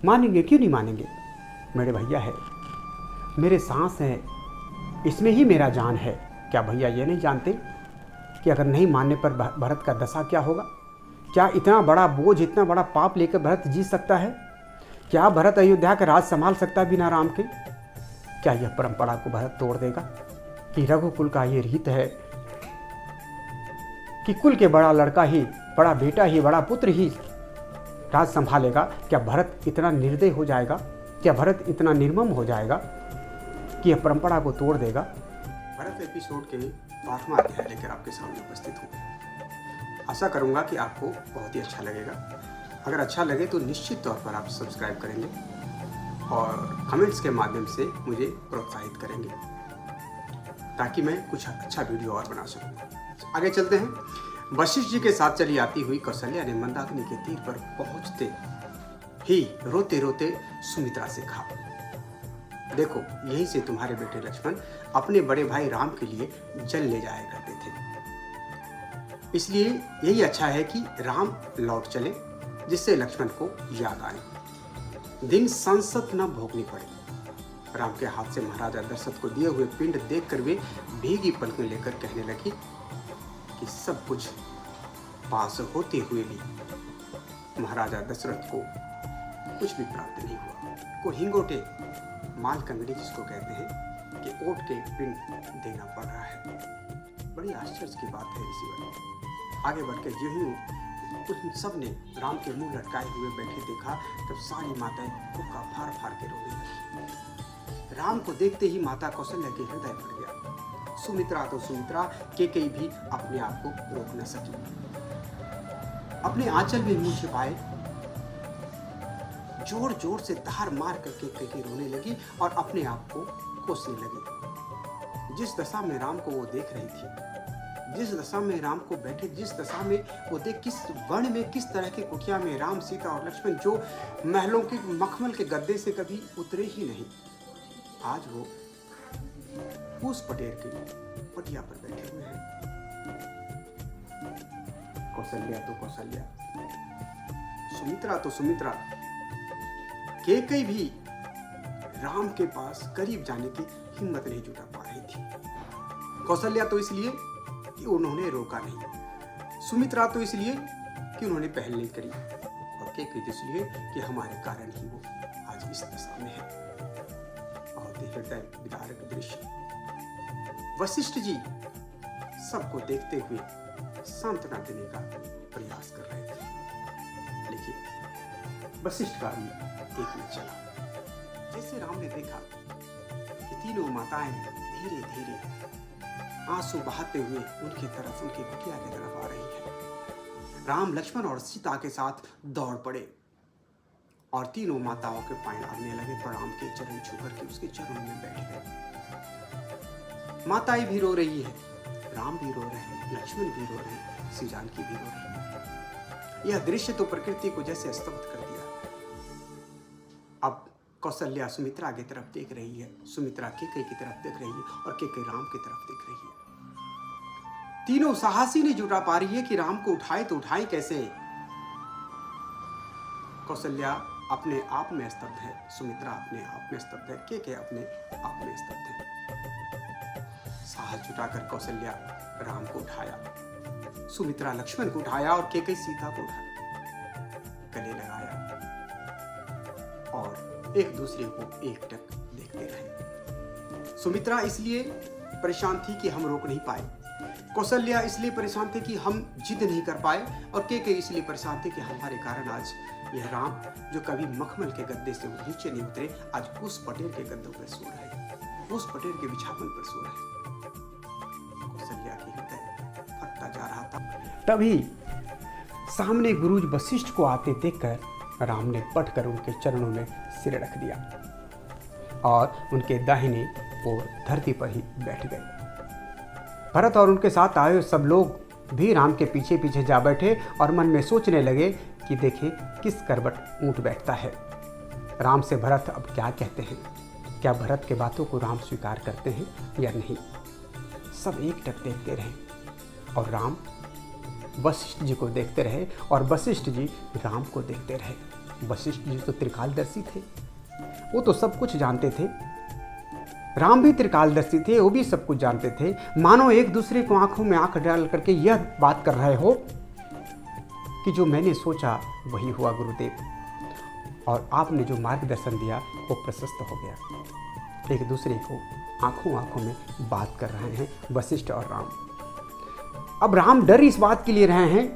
मानेंगे क्यों नहीं मानेंगे? मेरे भैया है, मेरे सांस है, इसमें ही मेरा जान है। क्या भैया ये नहीं जानते कि अगर नहीं मानने पर भरत का दशा क्या होगा? क्या इतना बड़ा बोझ, इतना बड़ा पाप लेकर भरत जी सकता है? क्या भरत अयोध्या का राज संभाल सकता है बिना राम के? क्या यह परंपरा को भरत तोड़ देगा कि रघुकुल का ये रीत है कि कुल के बड़ा लड़का ही, बड़ा बेटा ही, बड़ा पुत्र ही राज संभालेगा? क्या भरत इतना निर्दय हो जाएगा? क्या भरत इतना निर्मम हो जाएगा कि यह परंपरा को तोड़ देगा? भरत एपिसोड के 12वां अध्याय लेकर आपके सामने उपस्थित हूँ। आशा करूँगा कि आपको बहुत ही अच्छा लगेगा। अगर अच्छा लगे तो निश्चित तौर पर आप सब्सक्राइब करेंगे और कमेंट्स के माध्यम से मुझे प्रोत्साहित करेंगे ताकि मैं कुछ अच्छा वीडियो और बना सकूँ। आगे चलते हैं। वशिष्ठ जी के साथ चली आती हुई कौशल्या ने मंदाकिनी के तीर पर पहुंचते ही रोते रोते सुमित्रा से कहा, देखो यहीं से तुम्हारे बेटे लक्ष्मण अपने बड़े भाई राम के लिए जल ले जाया करते थे, इसलिए यही अच्छा है कि राम लौट चले जिससे लक्ष्मण को याद आए, दिन संसत न भोगनी पड़े। राम के हाथ से महाराजा दशरथ को दिए हुए पिंड देखकर वे भीगी पलकें लेकर कहने लगी कि सब कुछ पास होते हुए भी महाराजा दशरथ को कुछ भी प्राप्त नहीं हुआ। को हिंगोटे माल कंगड़ी जिसको कहते हैं कि ओट के पिंड देना पड़ रहा है। बड़ी आश्चर्य की बात है ऋषिवर। आगे बढ़कर जो ही उन सब ने राम के मुंह लटकाए हुए बैठे देखा तब सारी माताएं हुक्का फाड़ फाड़ के रोने लगी। राम को देखते ही माता कौशल्या के हृदय भर गया। सुमित्रा तो सुमित्रा, केकई भी अपने आप को रोक न सकी। अपने आंचल में मुंह छिपाए जोर जोर से धार मार करके केकई रोने लगी और अपने आप को कोसने लगी। जिस दशा में राम को वो देख रही थी, जिस दशा में राम को बैठे, जिस दशा में वो देख, किस वन में, किस तरह की कुटिया में राम, सीता और लक्ष्मण जो महलों के मखमल के गद्दे से कभी उतरे ही नहीं, आज वो उस पटेर की पटिया पर बैठे हुए हैं। कौशल्या तो कौशल्या, सुमित्रा तो सुमित्रा, केकई भी राम के पास करीब जाने की हिम्मत नहीं जुटा पा रही थी। कौशल्या तो इसलिए कि उन्होंने रोका नहीं, सुमित्रा तो इसलिए कि उन्होंने पहल नहीं करी, और केकई तो इसलिए कि हमारे कारण ही वो आज इस दशा में है। बहुत ही हृदय विदारक दृश्य। वशिष्ठ जी सबको देखते हुए सांत्वना देने का प्रयास कर रहे थे, लेकिन वशिष्ठ का भी एक में चला। जैसे राम ने देखा कि तीनों माताएं धीरे धीरे आंसू बहाते हुए उनकी तरफ, उनकी कुटिया की तरफ आ रही है, राम, लक्ष्मण और सीता के साथ दौड़ पड़े और तीनों माताओं के पांव लगने लगे, प्रणाम के चरण छू करके उसके चरणों में बैठ गए। माताएं भी रो रही है, राम भी रो रहे हैं, लक्ष्मण भी रो रहे हैं, श्री जानकी भी रो रही है। यह दृश्य तो प्रकृति को जैसे स्तब्ध कर दिया। अब कौशल्या सुमित्रा की तरफ देख रही है, सुमित्रा केकई की तरफ देख रही है और केकई राम की तरफ देख रही है। तीनों साहसी नहीं जुटा पा रही है कि राम को उठाए तो उठाए कैसे। कौशल्या अपने आप में स्तब्ध है, सुमित्रा अपने आप में स्तब्ध है, केकई अपने आप में स्तब्ध है। साहस जुटाकर कौशल्या राम को उठाया, सुमित्रा लक्ष्मण को उठाया और केकई सीता को उठाया, गले लगाया और एक दूसरे को एकटक देखते रहे। सुमित्रा इसलिए परेशान थी कि हम रोक नहीं पाए, कौशल्या इसलिए परेशान थे कि हम जिद नहीं कर पाए, और केकई इसलिए परेशान थे कि हमारे कारण आज यह राम जो कभी मखमल के गद्दे से नीचे नहीं उतरे, आज उस पटेर के गद्दों पर सो रहे, उस पटेर के बिछावन पर सो रहे। कौशल्या की हृदय फटता जा रहा था। तभी सामने गुरुज वशिष्ठ को आते देखकर राम ने पट कर उनके चरणों में सिर रख दिया और उनके दाहिने ओर धरती पर ही बैठ गए। भरत और उनके साथ आए सब लोग भी राम के पीछे पीछे जा बैठे और मन में सोचने लगे कि देखें किस करवट ऊंट बैठता है। राम से भरत अब क्या कहते हैं, क्या भरत के बातों को राम स्वीकार करते हैं या नहीं। सब एकटक देखते रहे और राम वशिष्ठ जी को देखते रहे और वशिष्ठ जी राम को देखते रहे। वशिष्ठ जी तो त्रिकालदर्शी थे, वो तो सब कुछ जानते थे। राम भी त्रिकालदर्शी थे, वो भी सब कुछ जानते थे। मानो एक दूसरे को आंखों में आंख डाल करके यह बात कर रहे हो कि जो मैंने सोचा वही हुआ गुरुदेव, और आपने जो मार्गदर्शन दिया वो प्रशस्त हो गया। एक दूसरे को आंखों आंखों में बात कर रहे हैं वशिष्ठ और राम। अब राम डर इस बात के लिए रहे हैं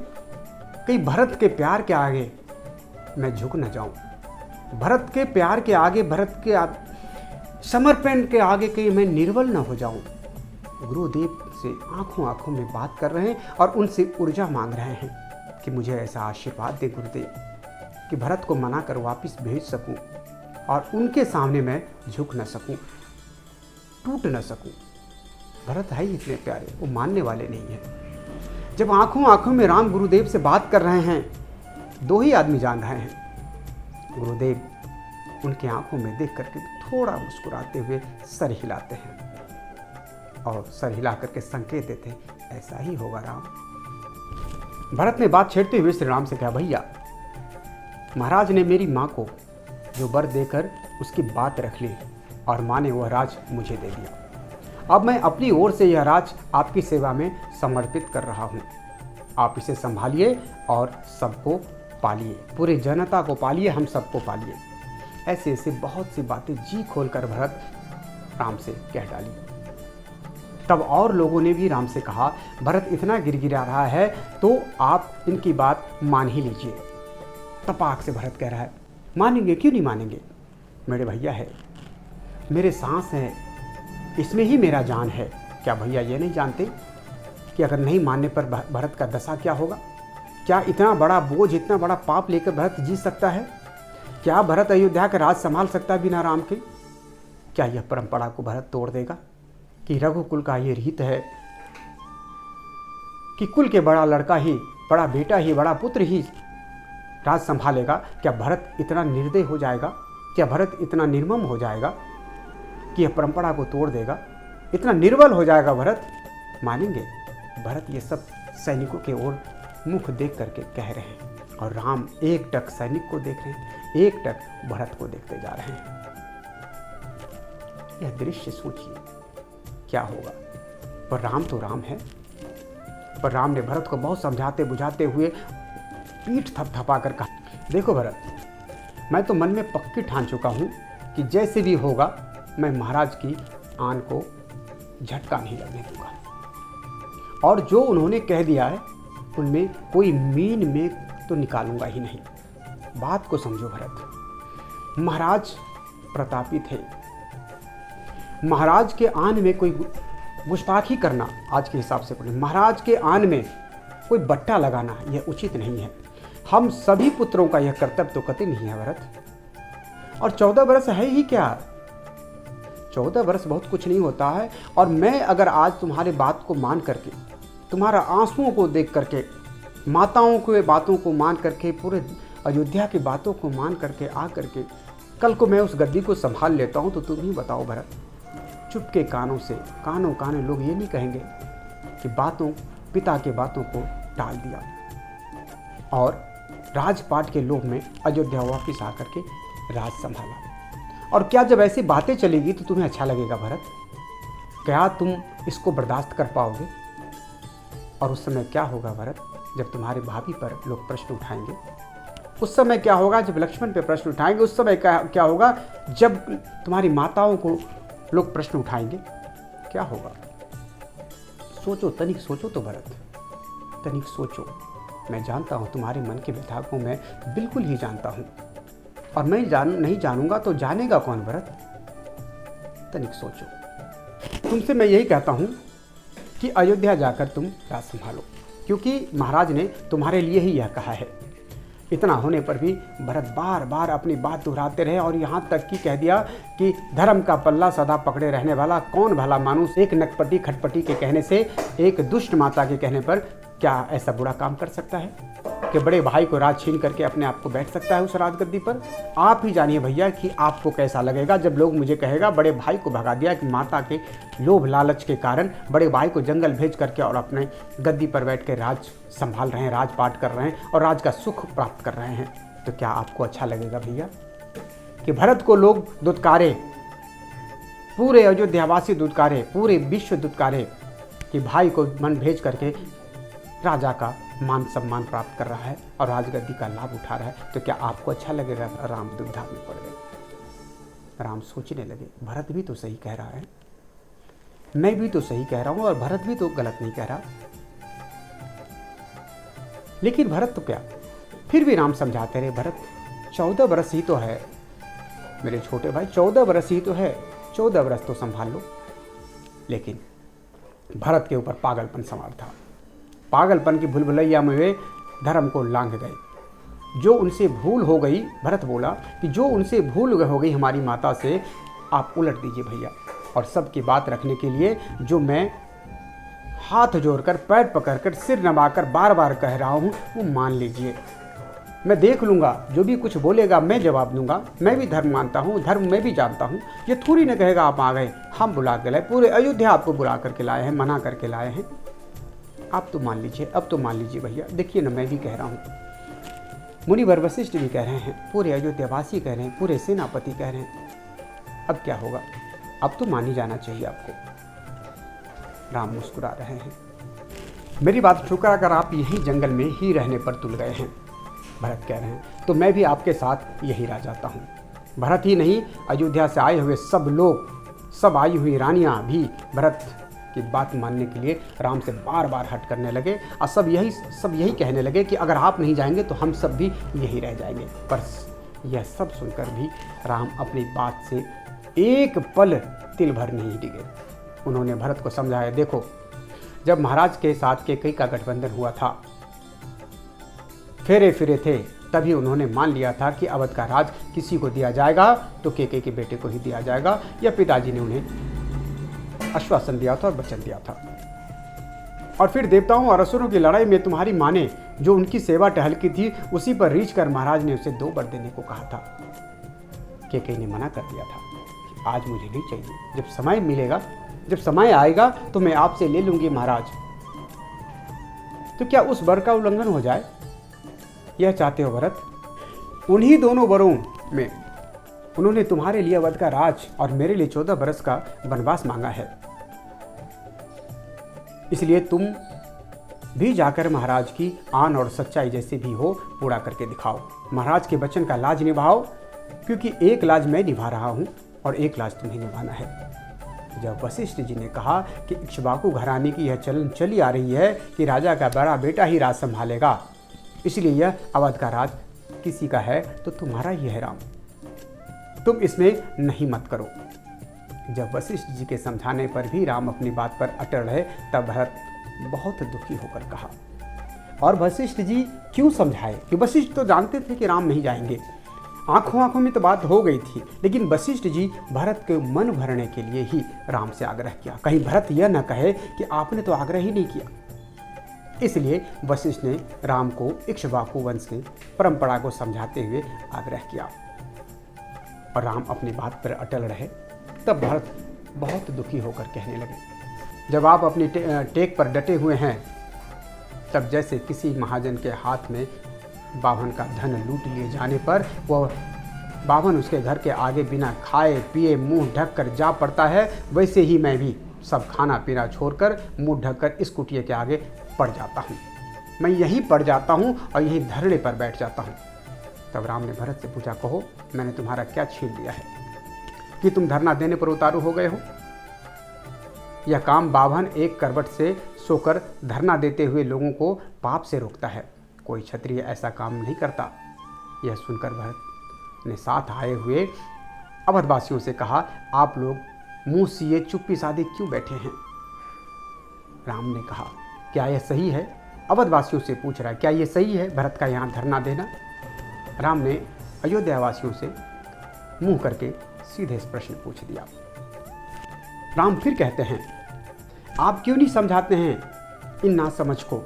कि भरत के प्यार के आगे मैं झुक न जाऊं, भरत के प्यार के आगे, भरत के समर्पण के आगे कहीं मैं निर्बल न हो जाऊं। गुरुदेव से आंखों आंखों में बात कर रहे हैं और उनसे ऊर्जा मांग रहे हैं कि मुझे ऐसा आशीर्वाद दे गुरुदेव कि भरत को मना कर वापस भेज सकूं और उनके सामने मैं झुक न सकूं, टूट न सकूं। भरत है ही इतने प्यारे, वो मानने वाले नहीं हैं। जब आंखों आंखों में राम गुरुदेव से बात कर रहे हैं, दो ही आदमी जान रहे हैं। गुरुदेव उनकी आंखों में देख करके थोड़ा मुस्कुराते हुए सर हिलाते हैं और सर हिला करके संकेत देते हैं ऐसा ही होगा राम। भरत ने बात छेड़ते हुए श्री राम से कहा, भैया महाराज ने मेरी माँ को जो वर देकर उसकी बात रख ली और माँ ने वह राज मुझे दे दिया। अब मैं अपनी ओर से यह राज आपकी सेवा में समर्पित कर रहा हूँ। आप इसे संभालिए और सबको पालिए, पूरी जनता को पालिए, हम सबको पालिए। ऐसे ऐसे बहुत सी बातें जी खोलकर भरत राम से कह डाली। तब और लोगों ने भी राम से कहा, भरत इतना गिड़गिड़ा रहा है तो आप इनकी बात मान ही लीजिए। तपाक से भरत कह रहा है, मानेंगे क्यों नहीं मानेंगे, मेरे भैया है, मेरे सांस है, इसमें ही मेरा जान है। क्या भैया ये नहीं जानते कि अगर नहीं मानने पर भरत का दशा क्या होगा? क्या इतना बड़ा बोझ, इतना बड़ा पाप लेकर भरत जी सकता है? क्या भरत अयोध्या का राज संभाल सकता है बिना राम के? क्या यह परंपरा को भरत तोड़ देगा कि रघुकुल का ये रीत है कि कुल के बड़ा लड़का ही, बड़ा बेटा ही, बड़ा पुत्र ही राज संभालेगा? क्या भरत इतना निर्दय हो जाएगा? क्या भरत इतना निर्मम हो जाएगा कि यह परंपरा को तोड़ देगा? इतना निर्बल हो जाएगा भरत? मानेंगे? भरत ये सब सैनिकों के ओर मुख देख करके कह रहे हैं और राम एक टक सैनिक को देख रहे हैं, एक टक भरत को देखते जा रहे हैं। यह दृश्य सोचिए क्या होगा। पर राम तो राम है। पर राम ने भरत को बहुत समझाते बुझाते हुए पीठ थपथपा कर कहा, देखो भरत, मैं तो मन में पक्की ठान चुका हूं कि जैसे भी होगा मैं महाराज की आन को झटका नहीं लगने दूंगा, और जो उन्होंने कह दिया है उनमें कोई मीन में तो निकालूंगा ही नहीं। बात को समझो भरत, महाराज प्रतापी थे। महाराज के आन में कोई गुस्ताखी करना आज के हिसाब से, महाराज के आन में कोई बट्टा लगाना यह उचित नहीं है। हम सभी पुत्रों का यह कर्तव्य तो कतई नहीं है भरत। और 14 वर्ष है ही क्या, 14 वर्ष बहुत कुछ नहीं होता है। और मैं अगर आज तुम्हारे बात को मान करके, तुम्हारा आंसुओं को देख करके, माताओं के बातों को मान करके, पूरे अयोध्या की बातों को मान करके आ करके कल को मैं उस गद्दी को संभाल लेता हूँ, तो तुम ही बताओ भरत, चुप के कानों से कानों काने लोग ये नहीं कहेंगे कि बातों, पिता के बातों को टाल दिया और राजपाट के लोभ में अयोध्या वापिस आकर के राज संभाला। और क्या जब ऐसी बातें चलेगी तो तुम्हें अच्छा लगेगा भरत? क्या तुम इसको बर्दाश्त कर पाओगे? और उस समय क्या होगा भरत, जब तुम्हारे भाभी पर लोग प्रश्न उठाएंगे? उस समय क्या होगा जब लक्ष्मण पे प्रश्न उठाएंगे? उस समय क्या होगा जब तुम्हारी माताओं को लोग प्रश्न उठाएंगे? क्या होगा? सोचो, तनिक सोचो तो भरत, तनिक सोचो। मैं जानता हूँ तुम्हारे मन के व्यथा को मैं बिल्कुल ही जानता हूँ, और मैं नहीं जानूंगा तो जानेगा कौन भरत? तनिक सोचो। तुमसे मैं यही कहता हूँ कि अयोध्या जाकर तुम राज संभालो, क्योंकि महाराज ने तुम्हारे लिए ही यह कहा है। इतना होने पर भी भरत बार बार अपनी बात दोहराते रहे और यहाँ तक कि कह दिया कि धर्म का पल्ला सदा पकड़े रहने वाला कौन भला मानुस एक नटपटी खटपटी के कहने से, एक दुष्ट माता के कहने पर क्या ऐसा बुरा काम कर सकता है कि बड़े भाई को राज छीन करके अपने आप को बैठ सकता है उस राजगद्दी पर? आप ही जानिए भैया कि आपको कैसा लगेगा जब लोग मुझे कहेगा बड़े भाई को भगा दिया कि माता के लोभ लालच के कारण बड़े भाई को जंगल भेज करके और अपने गद्दी पर बैठ के राज संभाल रहे हैं, राजपाट कर रहे हैं और राज का सुख प्राप्त कर रहे हैं। तो क्या आपको अच्छा लगेगा भैया कि भरत को लोग दुत्कारे, पूरे अयोध्यावासी दुत्कारे, पूरे विश्व दुत्कारे कि भाई को मन भेज करके राजा का मान सम्मान प्राप्त कर रहा है और राजगद्दी का लाभ उठा रहा है, तो क्या आपको अच्छा लगेगा? राम दुविधा में पड़ गए। राम सोचने लगे, भरत भी तो सही कह रहा है, मैं भी तो सही कह रहा हूं और भरत भी तो गलत नहीं कह रहा। लेकिन भरत तो क्या, फिर भी राम समझाते रहे, भरत 14 बरस ही तो है मेरे छोटे भाई, 14 बरस ही तो है, 14 बरस तो संभाल लो। लेकिन भरत के ऊपर पागलपन सवार था। पागलपन की भूलभुलैया में वे धर्म को लांघ गए। जो उनसे भूल हो गई, भरत बोला कि जो उनसे भूल हो गई हमारी माता से, आप उलट दीजिए भैया, और सबकी बात रखने के लिए जो मैं हाथ जोड़कर, पैर पकड़कर, सिर नवाकर बार बार कह रहा हूँ, वो मान लीजिए। मैं देख लूँगा, जो भी कुछ बोलेगा मैं जवाब दूंगा। मैं भी धर्म मानता हूँ, धर्म मैं भी जानता हूँ। ये थोड़ी न कहेगा आप आ गए, हम बुला के लाए, पूरे अयोध्या आपको बुला करके लाए हैं, मना करके लाए हैं। आप तो मान लीजिए, अब तो मान लीजिए भैया। देखिए ना, मैं भी कह रहा हूँ, मुनिवर वशिष्ठ भी कह रहे हैं, पूरे अयोध्यावासी कह रहे हैं, पूरे सेनापति कह रहे हैं। अब क्या होगा? अब तो मान ही जाना चाहिए आपको। राम मुस्कुरा रहे हैं। मेरी बात ठुकरा कर आप यही जंगल में ही रहने पर तुल गए हैं, भरत कह रहे हैं, तो मैं भी आपके साथ यही रह जाता हूँ। भरत ही नहीं, अयोध्या से आए हुए सब लोग, सब आई हुई रानियाँ भी भरत की बात मानने के लिए राम से बार बार हट करने लगे और सब यही कहने लगे कि अगर आप नहीं जाएंगे तो हम सब भी यही रह जाएंगे। पर यह सब सुनकर भी राम अपनी बात से एक पल तिल भर नहीं डिगे। उन्होंने भरत को समझाया, देखो, जब महाराज के साथ केकई का गठबंधन हुआ था, फेरे फिरे थे, तभी उन्होंने मान लिया था कि अवध का राज किसी को दिया जाएगा तो केकई के बेटे को ही दिया जाएगा। या पिताजी ने उन्हें आश्वासन दिया था और वचन दिया था। और फिर देवताओं और असुरों की लड़ाई में तुम्हारी माँ ने जो उनकी सेवा टहल की थी, उसी पर रीझ कर महाराज ने उसे 2 वर देने को कहा था। केकई ने मना कर दिया था कि आज मुझे नहीं चाहिए, जब समय मिलेगा, जब समय आएगा तो मैं आपसे ले लूंगी महाराज। तो क्या उस वर का उल्लंघन हो जाए, यह चाहते हो भरत? उन्हीं दोनों वरों में उन्होंने तुम्हारे लिए अवध का राज और मेरे लिए 14 बरस का वनवास मांगा है। इसलिए तुम भी जाकर महाराज की आन और सच्चाई जैसे भी हो पूरा करके दिखाओ। महाराज के वचन का लाज निभाओ, क्योंकि एक लाज मैं निभा रहा हूं और एक लाज तुम्हें निभाना है। जब वशिष्ठ जी ने कहा कि इक्ष्वाकु घराने की यह चलन चली आ रही है कि राजा का बड़ा बेटा ही राज संभालेगा, इसलिए यह अवध का राज किसी का है तो तुम्हारा ही है राम, तुम इसमें नहीं मत करो। जब वशिष्ठ जी के समझाने पर भी राम अपनी बात पर अटल रहे, तब भरत बहुत दुखी होकर कहा। और वशिष्ठ जी क्यों समझाए? कि वशिष्ठ तो जानते थे कि राम नहीं जाएंगे, आंखों आंखों में तो बात हो गई थी, लेकिन वशिष्ठ जी भरत के मन भरने के लिए ही राम से आग्रह किया। कहीं भरत यह न कहे कि आपने तो आग्रह ही नहीं किया। इसलिए वशिष्ठ ने राम को इक्ष्वाकु वंश की परंपरा को समझाते हुए आग्रह किया और राम अपनी बात पर अटल रहे। तब भरत बहुत दुखी होकर कहने लगे, जब आप अपनी टेक पर डटे हुए हैं, तब जैसे किसी महाजन के हाथ में बाभन का धन लूट लिए जाने पर वह बाभन उसके घर के आगे बिना खाए पिए मुंह ढक कर जा पड़ता है, वैसे ही मैं भी सब खाना पीना छोड़कर मुंह ढककर इस कुटिया के आगे पड़ जाता हूँ। मैं यहीं पड़ जाता हूँ और यहीं धरने पर बैठ जाता हूँ। तब राम ने भरत से पूछा, कहो मैंने तुम्हारा क्या छीन लिया है कि तुम धरना देने पर उतारू हो गए हो? यह काम बाभन एक करवट से सोकर धरना देते हुए लोगों को पाप से रोकता है, कोई क्षत्रिय ऐसा काम नहीं करता। यह सुनकर भरत ने साथ आए हुए अवधवासियों से कहा, आप लोग मुंह सिए चुप्पी साधे क्यों बैठे हैं? राम ने कहा, क्या यह सही है? अवधवासियों से पूछ रहा है, क्या यह सही है भरत का यहाँ धरना देना? राम ने अयोध्यावासियों से मुंह करके सीधे प्रश्न पूछ दिया। राम फिर कहते हैं, आप क्यों नहीं समझाते हैं इन नासमझ को?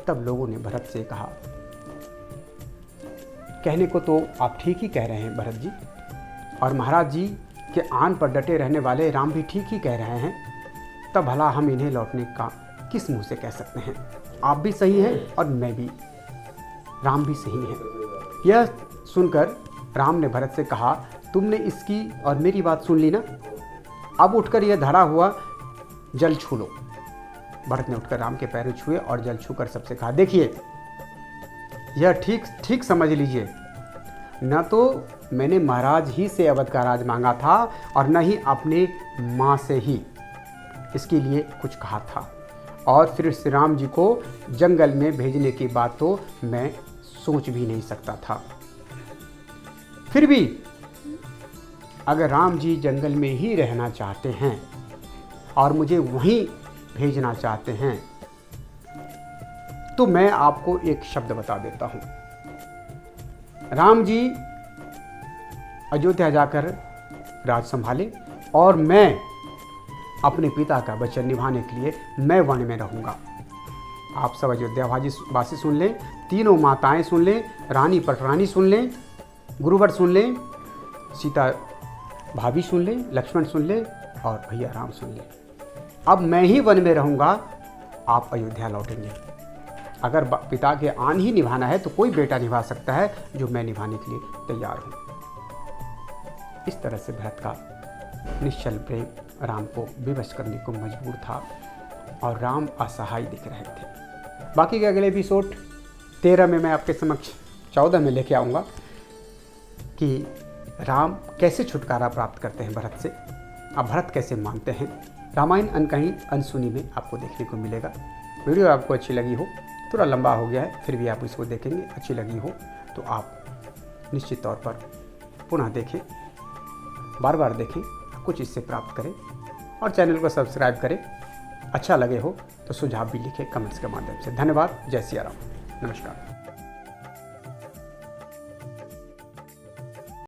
तब लोगों ने भरत से कहा, कहने को तो आप ठीक ही कह रहे हैं भरत जी, और महाराज जी के आन पर डटे रहने वाले राम भी ठीक ही कह रहे हैं, तब भला हम इन्हें लौटने का किस मुंह से कह सकते हैं? आप भी सही हैं और मैं भी, राम भी सही है। यह सुनकर राम ने भरत से कहा, तुमने इसकी और मेरी बात सुन ली ना, अब उठकर यह धरा हुआ जल छू लो। भरत ने उठकर राम के पैरों छुए और जल छूकर सबसे कहा, देखिए यह ठीक ठीक समझ लीजिए, न तो मैंने महाराज ही से अवध का राज मांगा था और न ही अपने माँ से ही इसके लिए कुछ कहा था, और फिर श्री राम जी को जंगल में भेजने की बात तो मैं सोच भी नहीं सकता था। फिर भी अगर राम जी जंगल में ही रहना चाहते हैं और मुझे वहीं भेजना चाहते हैं तो मैं आपको एक शब्द बता देता हूं। राम जी अयोध्या जाकर राज संभाले और मैं अपने पिता का वचन निभाने के लिए मैं वन में रहूंगा। आप सब अयोध्यावासी सुन लें, तीनों माताएं सुन लें, रानी पटरानी सुन लें, गुरुवर सुन लें, सीता भाभी सुन लें, लक्ष्मण सुन लें और भैया राम सुन लें। अब मैं ही वन में रहूंगा, आप अयोध्या लौटेंगे। अगर पिता के आन ही निभाना है तो कोई बेटा निभा सकता है, जो मैं निभाने के लिए तैयार हूं। इस तरह से भरत का निश्चल प्रेम राम को विवश करने को मजबूर था और राम असहाय दिख रहे थे। बाकी के अगले एपिसोड 13 में मैं आपके समक्ष 14 में लेके आऊँगा कि राम कैसे छुटकारा प्राप्त करते हैं भरत से, अब भरत कैसे मानते हैं। रामायण अनकही अनसुनी में आपको देखने को मिलेगा। वीडियो आपको अच्छी लगी हो, थोड़ा लंबा हो गया है, फिर भी आप इसको देखेंगे, अच्छी लगी हो तो आप निश्चित तौर पर पुनः देखें, बार बार देखें, कुछ इससे प्राप्त करें और चैनल को सब्सक्राइब करें। अच्छा लगे हो तो सुझाव भी लिखें कमेंट्स के माध्यम से। धन्यवाद। जय सिया राम। नमस्कार।